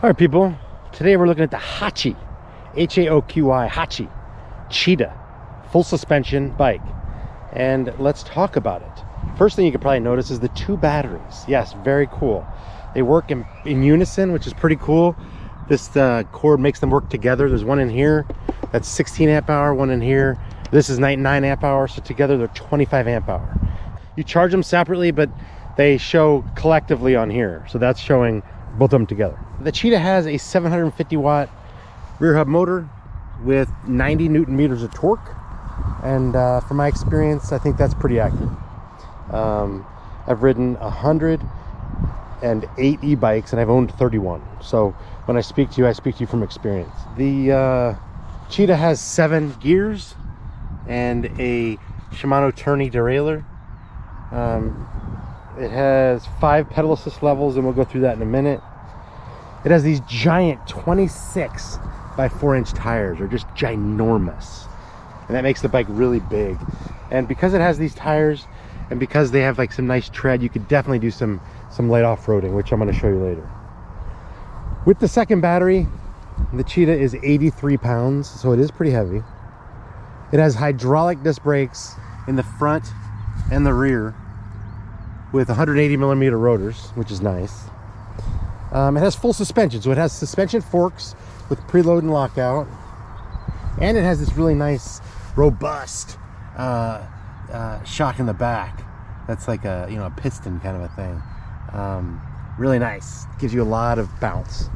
All right, people, today we're looking at the Haoqi, H-A-O-Q-I, Haoqi Cheetah full suspension bike, and let's talk about it. First thing you can probably notice is the two batteries. Yes, very cool. They work in unison, which is pretty cool. This cord makes them work together. There's one in here that's 16 amp hour, one in here. This is 9 amp hour, so together they're 25 amp hour. You charge them separately, but they show collectively on here, so that's showing both of them together. The Cheetah has a 750 watt rear hub motor with 90 Newton meters of torque, and from my experience, I think that's pretty accurate. I've ridden 108 e-bikes and I've owned 31, so when I speak to you, I speak to you from experience. The Cheetah has 7 gears and a Shimano tourney derailleur. It has 5 pedal assist levels, and we'll go through that in a minute. It has these giant 26 by 4 inch tires. They're just ginormous, and that makes the bike really big. And because it has these tires, and because they have like some nice tread, you could definitely do some light off-roading, which I'm going to show you later. With the second battery, the Cheetah is 83 pounds, so it is pretty heavy. It has hydraulic disc brakes in the front and the rear with 180 millimeter rotors, which is nice. It has full suspension, so it has suspension forks with preload and lockout, and it has this really nice robust shock in the back that's like a a piston kind of a thing. Really nice, gives you a lot of bounce.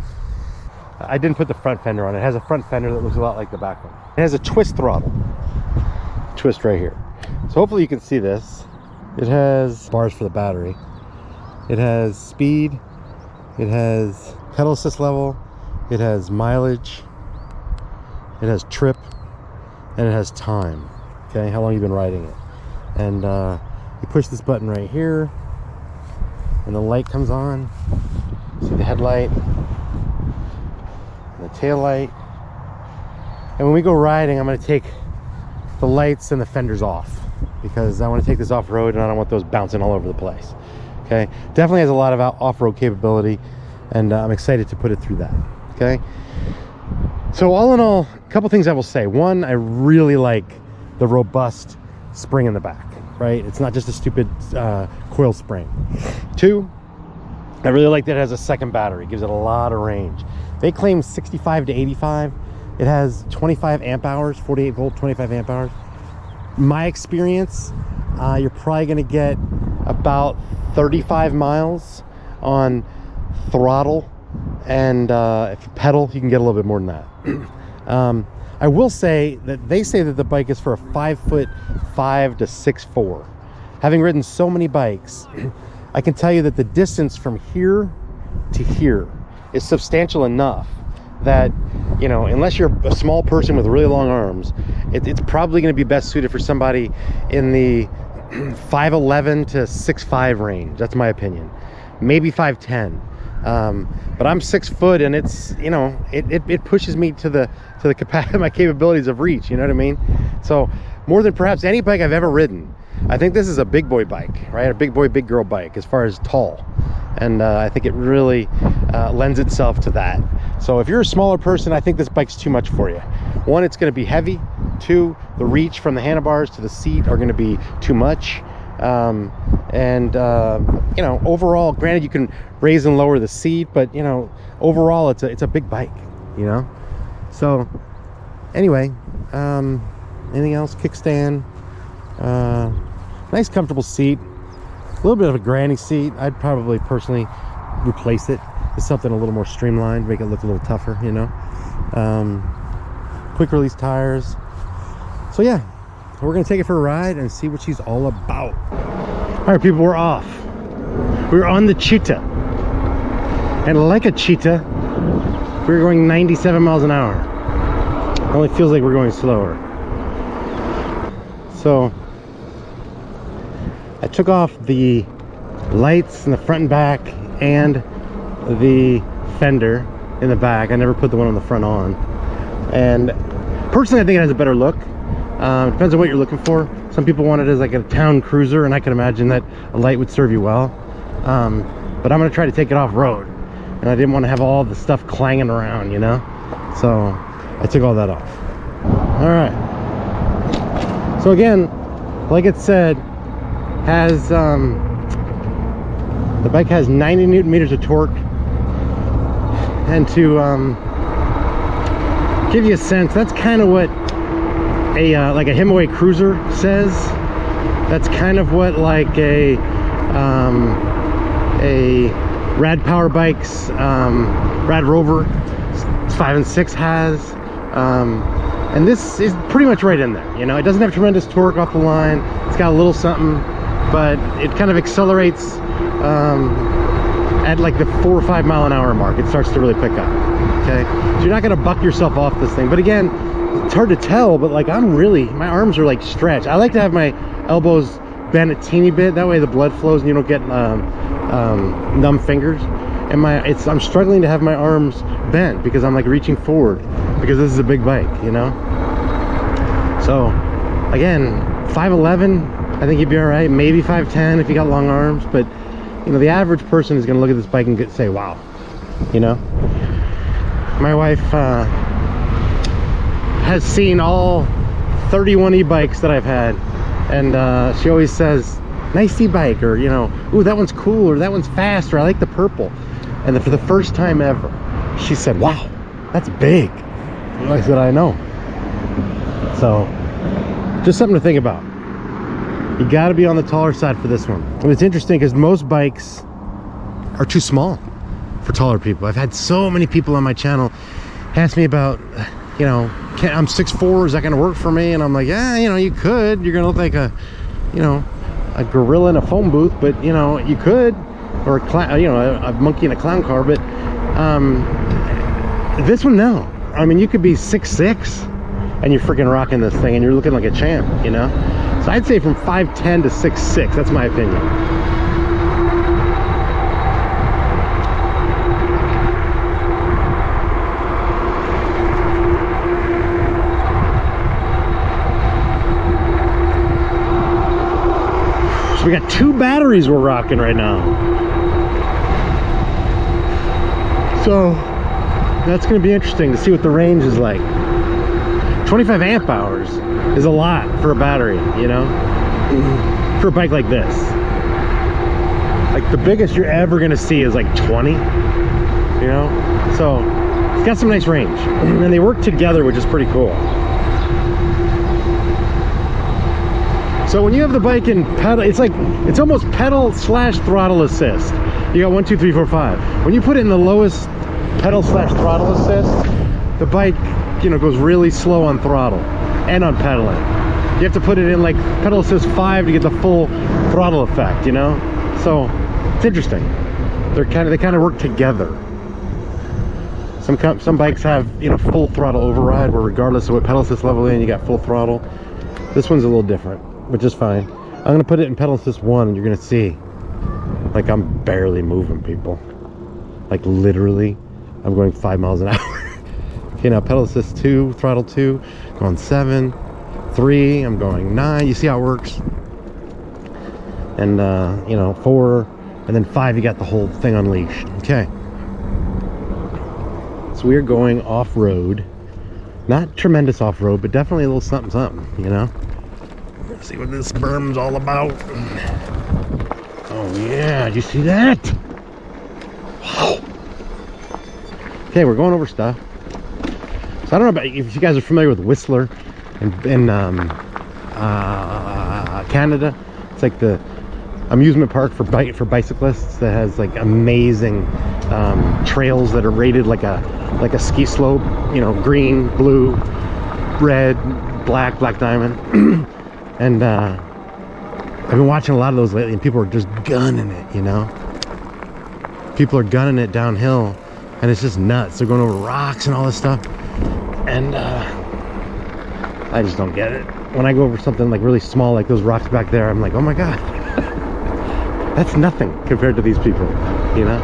I didn't put the front fender on. It has a front fender that looks a lot like the back one. It has a twist throttle, twist right here, so hopefully you can see this. It has bars for the battery, it has speed, it has pedal assist level, it has mileage, it has trip, and it has time. Okay, how long you've been riding it. And you push this button right here and the light comes on. See the headlight, the tail light. And when we go riding, I'm going to take the lights and the fenders off because I want to take this off-road and I don't want those bouncing all over the place. Okay, definitely has a lot of off-road capability, and I'm excited to put it through that. Okay, so all in all, a couple things I will say. One, I really like the robust spring in the back, right? It's not just a stupid coil spring. Two, I really like that it has a second battery. It gives it a lot of range. They claim 65 to 85. It has 25 amp hours, 48 volt, 25 amp hours. My experience, you're probably going to get about 35 miles on throttle, and if you pedal, you can get a little bit more than that. I will say that they say that the bike is for a 5'5" to 6'4". Having ridden so many bikes, I can tell you that the distance from here to here is substantial enough that, unless you're a small person with really long arms, it's probably going to be best suited for somebody in the 5'11" to 6'5" range. That's my opinion. Maybe 5'10". But I'm 6 foot, and it's it pushes me to the capacity, my capabilities of reach. You know what I mean? So more than perhaps any bike I've ever ridden, I think this is a big boy bike, right? A big boy, big girl bike as far as tall, and I think it really lends itself to that. So if you're a smaller person, I think this bike's too much for you. One, it's going to be heavy. Two, the reach from the handlebars to the seat are going to be too much. Overall, granted, you can raise and lower the seat, but overall it's a big bike, so anyway, anything else? Kickstand, nice comfortable seat, a little bit of a granny seat. I'd probably personally replace it with something a little more streamlined, make it look a little tougher, quick release tires. So yeah, we're gonna take it for a ride and see what she's all about. All right, people, we're off. We're on the Cheetah, and like a cheetah, we're going 97 miles an hour. It only feels like we're going slower. So I took off the lights in the front and back and the fender in the back. I never put the one on the front on, and personally I think it has a better look. Depends on what you're looking for. Some people want it as like a town cruiser, and I can imagine that a light would serve you well. But I'm going to try to take it off-road. and I didn't want to have all the stuff clanging around, you know. So I took all that off. All right. So again, like it said, has the bike has 90 Newton meters of torque, and to give you a sense, that's kind of what a like a Himaway Cruiser says. That's kind of what like a Rad Power Bikes, Rad Rover 5 and 6 has, and this is pretty much right in there. You know, it doesn't have tremendous torque off the line. It's got a little something, but it kind of accelerates at like the 4 or 5 mile an hour mark. It starts to really pick up. Okay, so you're not gonna buck yourself off this thing. But again, it's hard to tell, but like my arms are like stretched. I like to have my elbows bent a teeny bit, that way the blood flows and you don't get numb fingers. And I'm struggling to have my arms bent because I'm like reaching forward, because this is a big bike, you know. So again, 5'11", I think you'd be all right. Maybe 5'10" if you got long arms, but you know, the average person is going to look at this bike and say, wow, you know. My wife has seen all 31 e-bikes that I've had, and she always says, nice e-bike, or you know, ooh, that one's cool, or that one's fast, or I like the purple. And then for the first time ever, she said, wow, that's big. I said, I know. So just something to think about. You got to be on the taller side for this one. And it's interesting because most bikes are too small for taller people. I've had so many people on my channel ask me about, you know, I'm 6'4", is that going to work for me? And I'm like, yeah, you know, you could. You're going to look like a, you know, a gorilla in a phone booth, but you know, you could, or a monkey in a clown car. But this one, no. I mean, you could be 6'6", and you're freaking rocking this thing, and you're looking like a champ, you know. So I'd say from 5'10" to 6'6", that's my opinion. So we got 2 batteries we're rocking right now. So that's going to be interesting to see what the range is like. 25 amp hours is a lot for a battery, you know, for a bike like this. Like the biggest you're ever going to see is like 20, you know. So it's got some nice range, and they work together, which is pretty cool. So when you have the bike in pedal, it's almost pedal / throttle assist. You got 1, 2, 3, 4, 5. When you put it in the lowest pedal / throttle assist, the bike, you know, goes really slow on throttle and on pedaling. You have to put it in like pedal assist 5 to get the full throttle effect, you know. So it's interesting. They kind of work together. Some bikes have, you know, full throttle override, where regardless of what pedal assist level you're in, you got full throttle. This one's a little different, which is fine. I'm gonna put it in pedal assist 1, and you're gonna see, like, I'm barely moving, people. Like literally, I'm going 5 miles an hour. Okay, now pedal assist 2, throttle 2, going 7, 3, I'm going 9. You see how it works? And you know, 4, and then 5, you got the whole thing unleashed. Okay. So we're going off-road. Not tremendous off-road, but definitely a little something, something, you know? Let's see what this berm's all about. Oh yeah, did you see that? Wow. Okay, we're going over stuff. So I don't know about if you guys are familiar with Whistler in Canada. It's like the amusement park for bicyclists that has like amazing trails that are rated like a ski slope. You know, green, blue, red, black diamond. And I've been watching a lot of those lately, and people are just gunning it, you know. People are gunning it downhill, and it's just nuts. They're going over rocks and all this stuff, and I just don't get it. When I go over something like really small, like those rocks back there, I'm like, oh my god, that's nothing compared to these people, you know.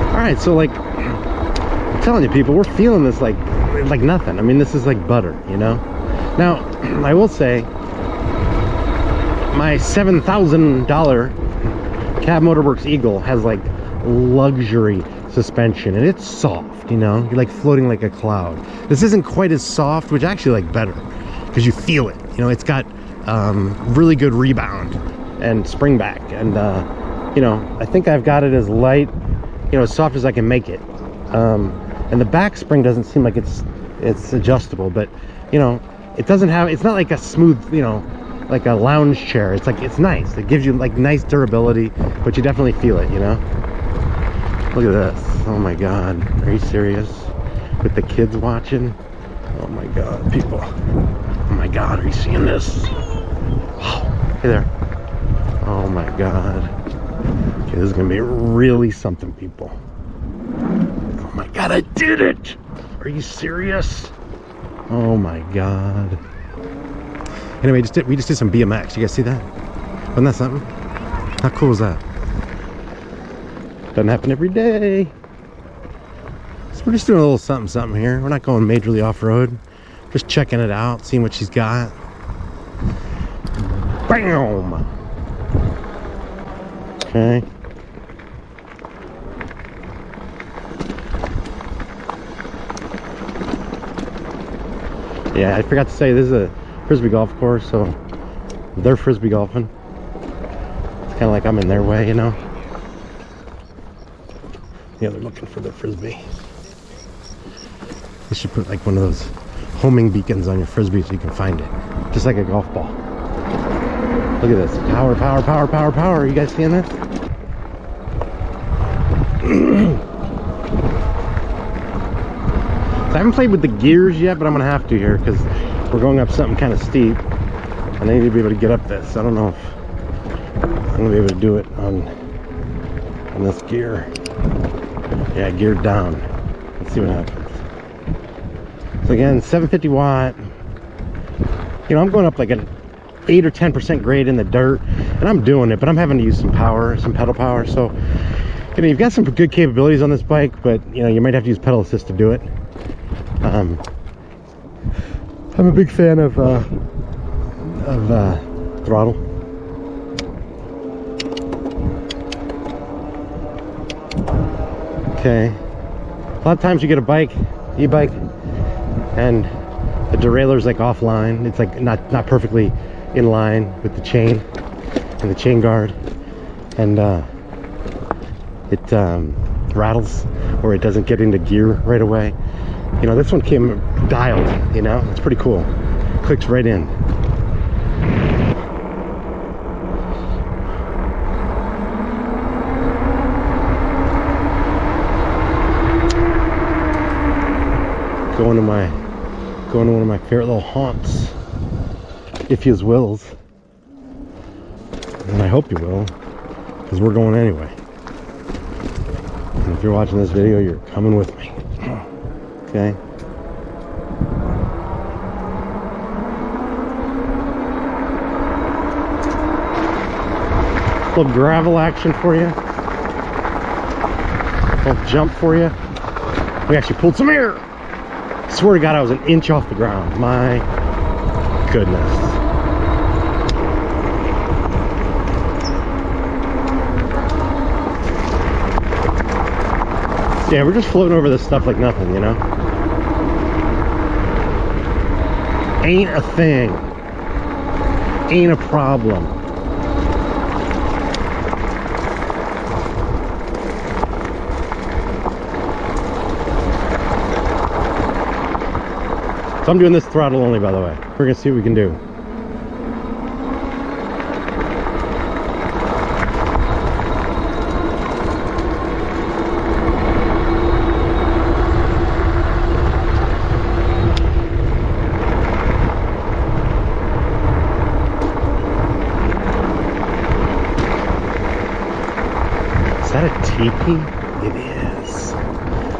All right, so like I'm telling you, people, we're feeling this like nothing. I mean, this is like butter, you know. Now I will say, my $7,000 Cab Motorworks Eagle has like luxury suspension, and it's soft, you know, you're like floating like a cloud. This isn't quite as soft, which I actually like better because you feel it, you know. It's got really good rebound and spring back, and you know, I think I've got it as light, you know, as soft as I can make it. And the back spring doesn't seem like it's adjustable, but you know, it doesn't have, it's not like a smooth, you know, like a lounge chair. It's like, it's nice, it gives you like nice durability, but you definitely feel it, you know. Look at this. Oh my god, are you serious? With the kids watching? Oh my god, people. Oh my god, are you seeing this? Oh, hey there. Oh my god. Okay, this is gonna be really something, people. Oh my god, I did it! Are you serious? Oh my god. Anyway, we just did some BMX. You guys see that? Wasn't that something? How cool is that? Doesn't happen every day. So we're just doing a little something here. We're not going majorly off-road. Just checking it out, seeing what she's got. Bam! Okay. Yeah, I forgot to say, this is a frisbee golf course, so they're frisbee golfing. It's kind of like I'm in their way, you know. Yeah, they're looking for their frisbee. You should put like one of those homing beacons on your frisbee so you can find it, just like a golf ball. Look at this, power, power, power, power, power. Are you guys seeing this? So I haven't played with the gears yet, but I'm gonna have to here because we're going up something kind of steep, and I need to be able to get up this. I don't know if I'm gonna be able to do it on this gear. Yeah, geared down. Let's see what happens. So again, 750 watt. You know, I'm going up like an 8 or 10% grade in the dirt, and I'm doing it, but I'm having to use some power, some pedal power. So, you know, you've got some good capabilities on this bike, but you know, you might have to use pedal assist to do it. I'm a big fan of throttle. Okay. A lot of times you get a bike, e-bike, and the derailleur's like offline. It's like not perfectly in line with the chain and the chain guard, and it rattles, or it doesn't get into gear right away. You know, this one came dialed, you know, it's pretty cool. Clicks right in. Going to one of my favorite little haunts, if you wills, and I hope you will, because we're going anyway. And if you're watching this video, you're coming with me. Okay. Little gravel action for you. Little jump for you. We actually pulled some air. Swear to God, I was an inch off the ground. My goodness. Yeah, we're just floating over this stuff like nothing, you know? Ain't a thing. Ain't a problem. So I'm doing this throttle only, by the way. We're gonna see what we can do. Is that a teepee? It is.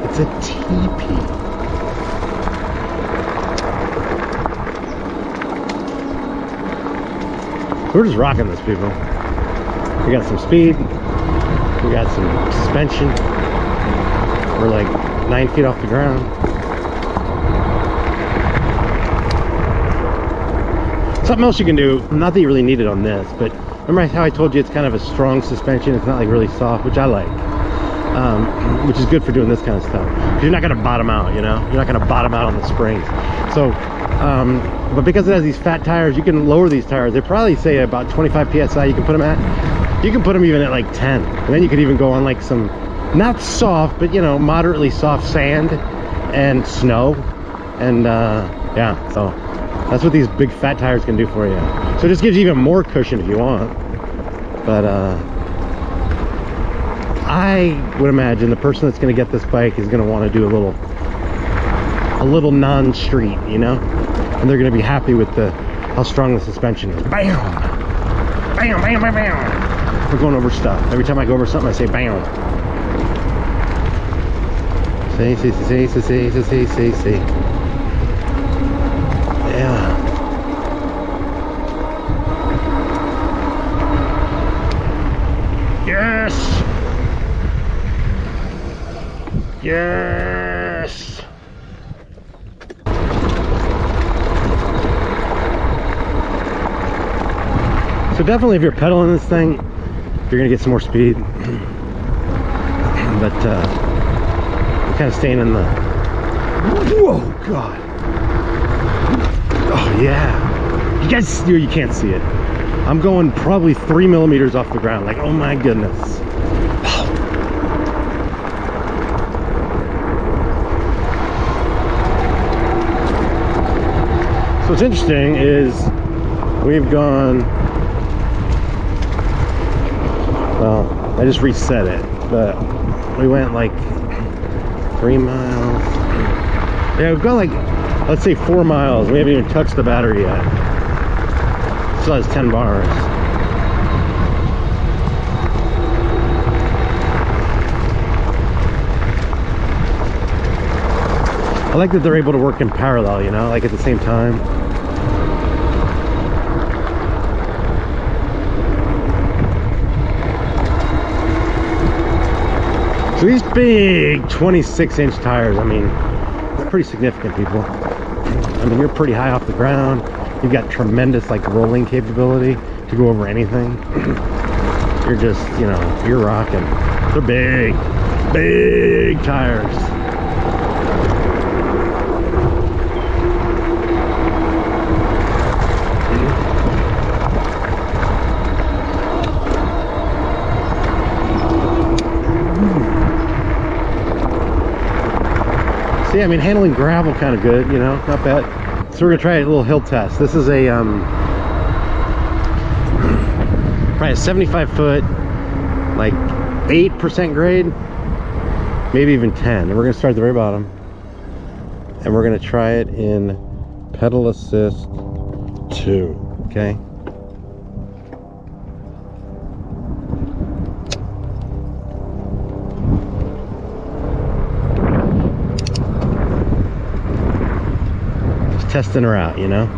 It's a teepee. We're just rocking this, people. We got some speed. We got some suspension. We're like 9 feet off the ground. Something else you can do, not that you really need it on this, but remember how I told you it's kind of a strong suspension? It's not like really soft, which I like. which is good for doing this kind of stuff. You're not going to bottom out, you know? You're not going to bottom out on the springs. So, but because it has these fat tires, you can lower these tires. They probably say about 25 PSI you can put them at. You can put them even at like 10. And then you could even go on like some, not soft, but you know, moderately soft sand and snow. And yeah, so that's what these big fat tires can do for you. So it just gives you even more cushion if you want. But I would imagine the person that's going to get this bike is going to want to do a little non-street, you know, and they're going to be happy with how strong the suspension is. Bam, bam, bam, bam, bam. We're going over stuff. Every time I go over something, I say bam. See. Yeah. Yes. Yes. So definitely if you're pedaling this thing, you're gonna get some more speed. But I'm kind of staying in the, whoa, God. Oh yeah. You guys, you can't see it. I'm going probably 3 millimeters off the ground. Like, oh my goodness. So what's interesting is we've gone, well, I just reset it, but we went like 3 miles. Yeah, we've gone like, let's say 4 miles. We haven't even touched the battery yet. Still has 10 bars. I like that they're able to work in parallel, you know, like at the same time. So these big 26-inch tires, I mean, they're pretty significant, people. I mean, you're pretty high off the ground. You've got tremendous, like, rolling capability to go over anything. You're just, you know, you're rocking. They're big, big tires. See, I mean, handling gravel kind of good, you know, not bad. So we're gonna try a little hill test. This is a probably a 75-foot, like 8% grade, maybe even 10. And we're gonna start at the very bottom, and we're gonna try it in pedal assist 2. Okay. Testing her out, you know.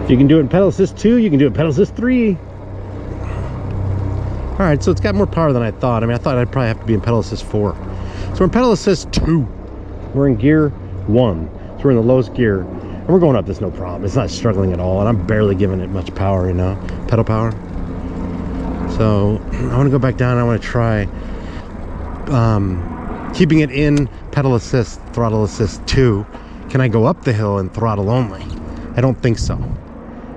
If you can do it in pedal assist 2, you can do it in pedal assist 3. All right, so it's got more power than I thought. I mean, I thought I'd probably have to be in pedal assist 4. So we're in pedal assist 2. We're in gear 1. So we're in the lowest gear, and we're going up this no problem. It's not struggling at all, and I'm barely giving it much power, you know, pedal power. So I want to go back down. I want to try keeping it in pedal assist, throttle assist 2. Can I go up the hill and throttle only? I don't think so.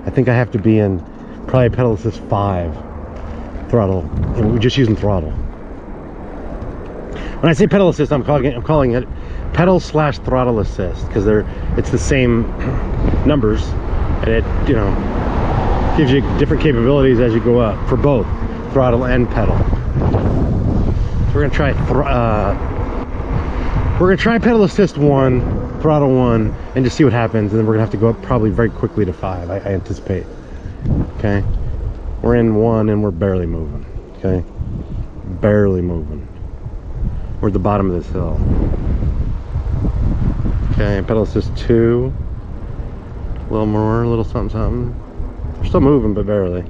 I think I have to be in probably pedal assist 5 throttle, and we're just using throttle. When I say pedal assist, I'm calling it pedal / throttle assist, because it's the same numbers, and it, you know, gives you different capabilities as you go up for both throttle and pedal. So we're gonna try pedal assist 1, throttle 1, and just see what happens, and then we're gonna have to go up probably very quickly to 5, I anticipate. Okay, we're in 1 and we're barely moving. Okay, barely moving. We're at the bottom of this hill. Okay, pedal assist 2, a little more, a little something something. We're still moving, but barely.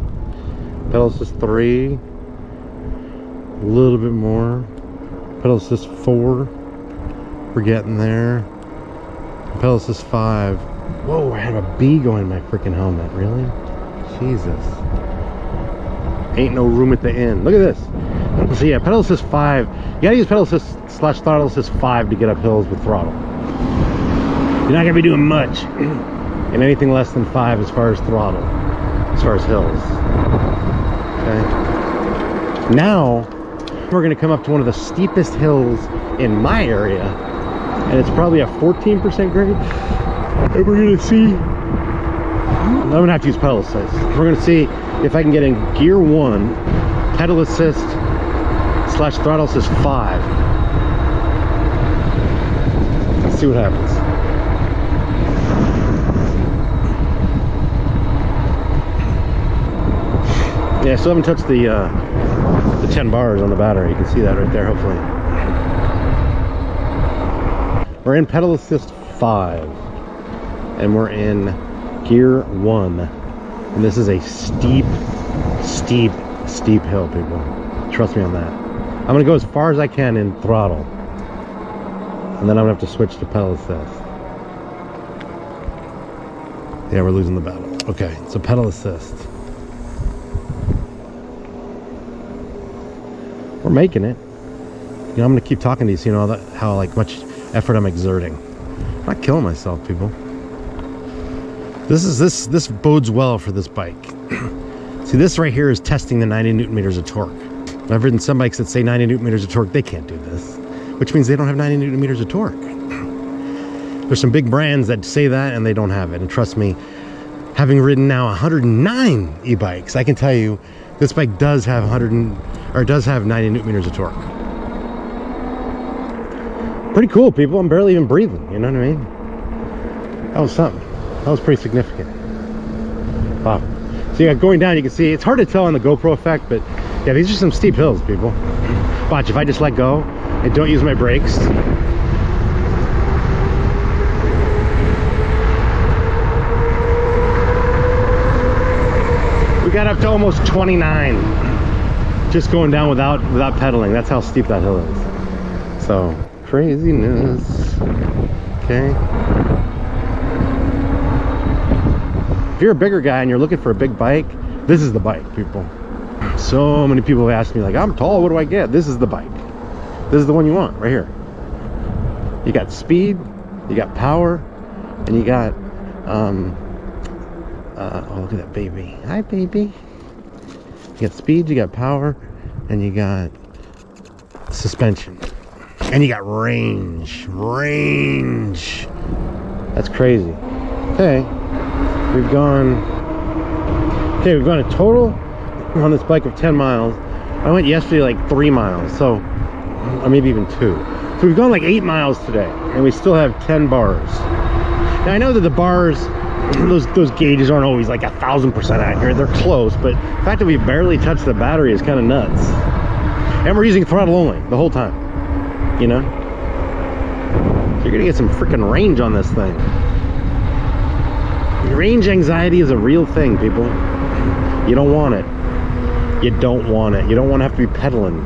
Pedal assist 3, a little bit more. Pedal assist 4, we're getting there. Pedal assist 5. Whoa, I had a bee going in my freaking helmet. Really? Jesus. Ain't no room at the end. Look at this. So yeah, pedal assist 5. You gotta use pedal assist / throttle assist 5 to get up hills with throttle. You're not gonna be doing much in anything less than 5 as far as throttle, as far as hills. Okay. Now we're gonna come up to one of the steepest hills in my area, and it's probably a 14% grade. And we're gonna see. I'm gonna have to use pedal assist. We're gonna see if I can get in gear 1, pedal assist / throttle assist 5. Let's see what happens. Yeah, I still haven't touched the 10 bars on the battery. You can see that right there, hopefully. We're in pedal assist 5, and we're in gear 1, and this is a steep hill, people. Trust me on that. I'm gonna go as far as I can in throttle, and then I'm gonna have to switch to pedal assist. Yeah, we're losing the battle. Okay, so pedal assist. We're making it. You know, I'm gonna keep talking to you so you know how like much effort I'm exerting. I'm not killing myself, people. This bodes well for this bike. See, this right here is testing the 90 newton meters of torque. I've ridden some bikes that say 90 newton meters of torque. They can't do this, which means they don't have 90 newton meters of torque. There's some big brands that say that and they don't have it. And trust me, having ridden now 109 e-bikes, I can tell you this bike does have 90 newton meters of torque. Pretty cool, people. I'm barely even breathing. You know what I mean? That was something. That was pretty significant. Wow. So yeah, going down, you can see it's hard to tell on the GoPro effect, but yeah, these are some steep hills, people. Watch, if I just let go and don't use my brakes. We got up to almost 29 just going down without pedaling. That's how steep that hill is. So craziness. Okay. If you're a bigger guy and you're looking for a big bike, this is the bike, people. So many people have asked me, like, I'm tall, what do I get? This is the bike. This is the one you want, right here. You got speed, you got power, and you got, oh, look at that baby. Hi, baby. You got speed, you got power, and you got suspension. And you got range. That's crazy. Okay. We've gone a total on this bike of 10 miles. I went yesterday like 3 miles, so, or maybe even 2. So we've gone like 8 miles today, and we still have 10 bars. Now I know that the bars, those gauges aren't always like 1000% accurate. They're close, but the fact that we barely touched the battery is kind of nuts. And we're using throttle only the whole time, you know? So you're gonna get some freaking range on this thing. Range anxiety is a real thing, people. You don't want it. You don't want it. You don't want to have to be pedaling.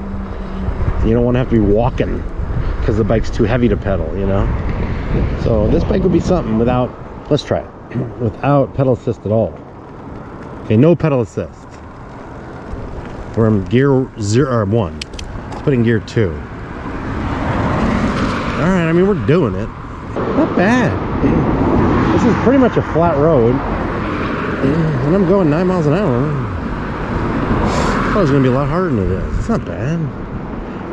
You don't want to have to be walking because the bike's too heavy to pedal, you know? So this bike would be something without, let's try it, without pedal assist at all. Okay, no pedal assist. We're in gear 0 or 1. Let's put in gear 2. All right, I mean, we're doing it. Not bad. This is pretty much a flat road, and I'm going 9 miles an hour. I thought it was going to be a lot harder than it is. It's not bad.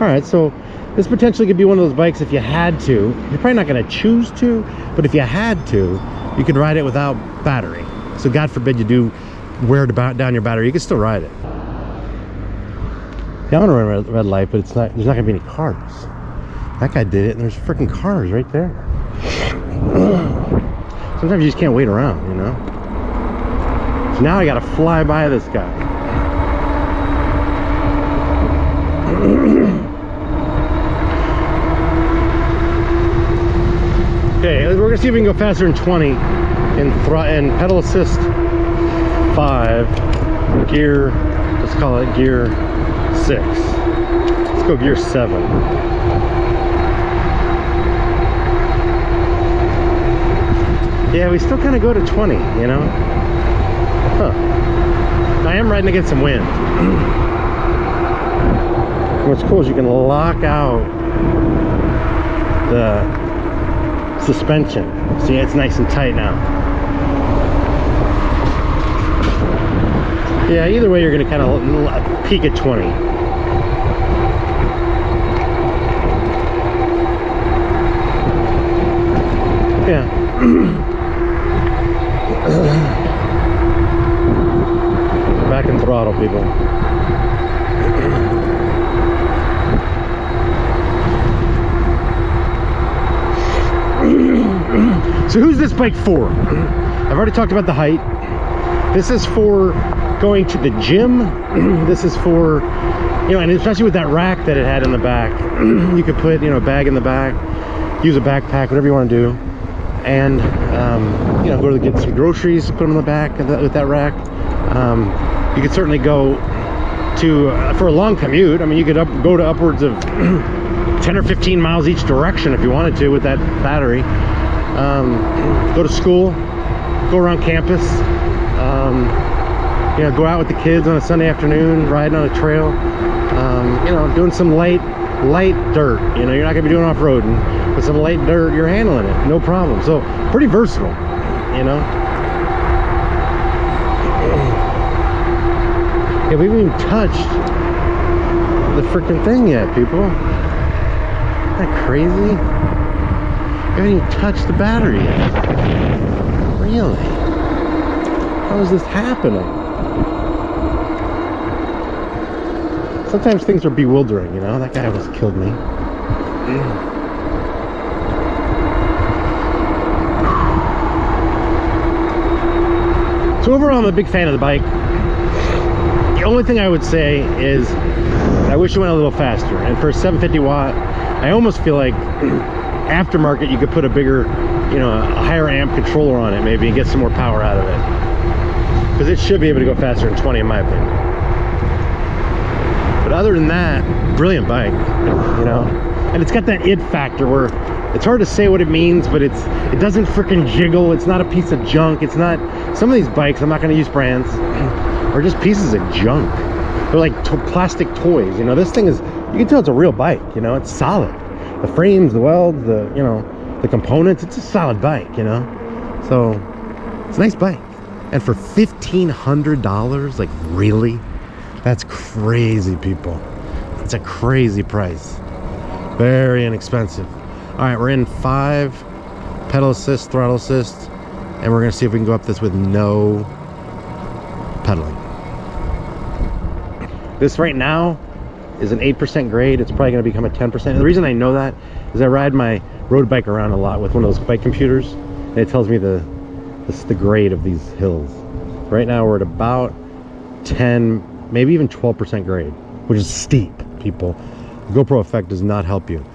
All right, so this potentially could be one of those bikes if you had to. You're probably not going to choose to, but if you had to, you could ride it without battery. So God forbid you do wear down your battery, you can still ride it. Yeah, I'm going to run a red light, but it's not. There's not going to be any cars. That guy did it, and there's freaking cars right there. Sometimes you just can't wait around, you know? So now I gotta fly by this guy. Okay, we're gonna see if we can go faster than 20 in pedal assist 5, gear, let's call it gear 6. Let's go gear 7. Yeah, we still kind of go to 20, you know? Huh. I am riding against some wind. what's cool is you can lock out the suspension. See, it's nice and tight now. Yeah, either way, you're going to kind of peak at 20. Yeah. Back in throttle, people. So who's this bike for? I've already talked about the height. This is for going to the gym. This is for, you know, and especially with that rack that it had in the back, you could put, you know, a bag in the back, use a backpack, whatever you want to do, and you know, go to get some groceries, put them in the back with that rack. You could certainly go to for a long commute. I mean, you could go to upwards of 10 or 15 miles each direction if you wanted to with that battery. Go to school, go around campus, you know, go out with the kids on a Sunday afternoon, riding on a trail, you know, doing some light dirt. You know, you're not gonna be doing off-roading, but some light dirt, you're handling it, no problem. So pretty versatile, you know. Yeah, we haven't even touched the freaking thing yet, people. Isn't that crazy? We haven't even touched the battery yet. Really? How is this happening? Sometimes things are bewildering, you know? That guy almost killed me. So overall, I'm a big fan of the bike. The only thing I would say is I wish it went a little faster. And for a 750 watt, I almost feel like aftermarket you could put a bigger, you know, a higher amp controller on it maybe and get some more power out of it. Because it should be able to go faster than 20 in my opinion. But other than that, brilliant bike, you know. And it's got that it factor where it's hard to say what it means, but it doesn't freaking jiggle. It's not a piece of junk. It's not, some of these bikes, I'm not going to use brands, are just pieces of junk. They're like plastic toys, you know. This thing is, you can tell it's a real bike, you know. It's solid. The frames, the welds, the, you know, the components, it's a solid bike, you know. So it's a nice bike. And for $1,500, like, really? That's crazy, people. It's a crazy price. Very inexpensive. All right, we're in 5, pedal assist, throttle assist, and we're gonna see if we can go up this with no pedaling. This right now is an 8% grade. It's probably gonna become a 10%. And the reason I know that is I ride my road bike around a lot with one of those bike computers, and it tells me the grade of these hills. Right now we're at about 10, maybe even 12% grade, which is steep, people. The GoPro effect does not help you.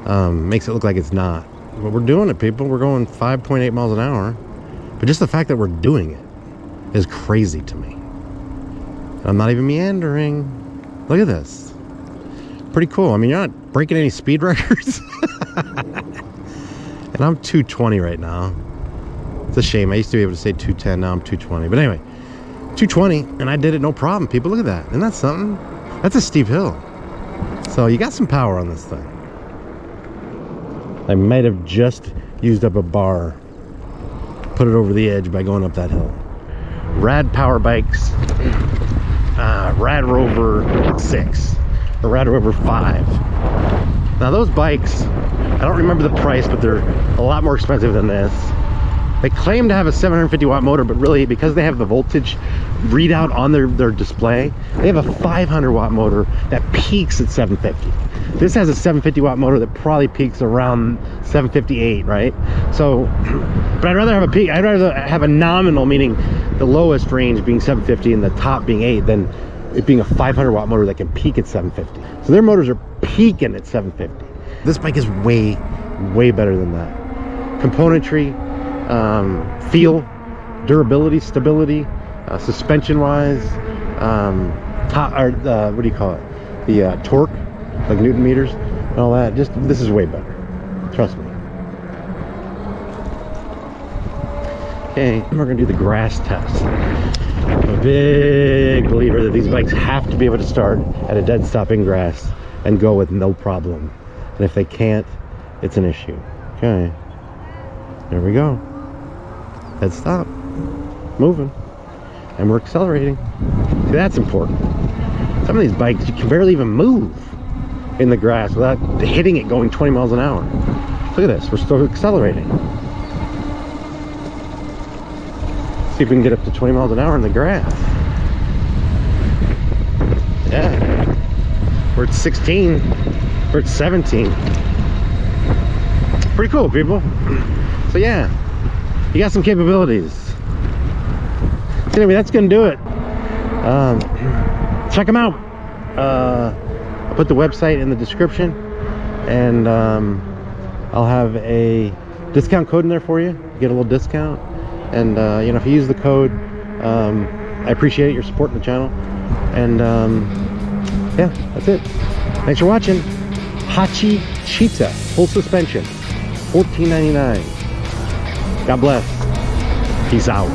Makes it look like it's not. But we're doing it, people. We're going 5.8 miles an hour. But just the fact that we're doing it is crazy to me. I'm not even meandering. Look at this. Pretty cool. I mean, you're not breaking any speed records. And I'm 220 right now. It's a shame. I used to be able to say 210. Now I'm 220. But anyway, 220, and I did it no problem, people. Look at that. Isn't that something? That's a steep hill. So you got some power on this thing. I might have just used up a bar, put it over the edge by going up that hill. Rad Power Bikes, Rad Rover 6, or Rad Rover 5. Now those bikes, I don't remember the price, but they're a lot more expensive than this. They claim to have a 750 watt motor, but really, because they have the voltage readout on their display, they have a 500 watt motor that peaks at 750. This has a 750 watt motor that probably peaks around 758, right? So, but I'd rather have a peak, I'd rather have a nominal, meaning the lowest range being 750 and the top being 8, than it being a 500 watt motor that can peak at 750. So their motors are peaking at 750. This bike is way better than that. Componentry, feel, durability, stability, suspension wise, what do you call it, the torque, like Newton meters and all that. Just, this is way better, trust me. Okay, we're gonna do the grass test. I'm a big believer that these bikes have to be able to start at a dead stop in grass and go with no problem. And if they can't, it's an issue. Okay, there we go. Head stop, moving, and we're accelerating. See, that's important. Some of these bikes, you can barely even move in the grass without hitting it going 20 miles an hour. Look at this, we're still accelerating. See if we can get up to 20 miles an hour in the grass. Yeah, we're at 16, we're at 17. Pretty cool, people. So yeah, you got some capabilities. So anyway, that's gonna do it. Check them out. I'll put the website in the description, and I'll have a discount code in there for you. Get a little discount, and you know, if you use the code, I appreciate it. You're supporting the channel, and yeah, that's it. Thanks for watching. Haoqi Cheetah full suspension, $14.99. God bless. Peace out.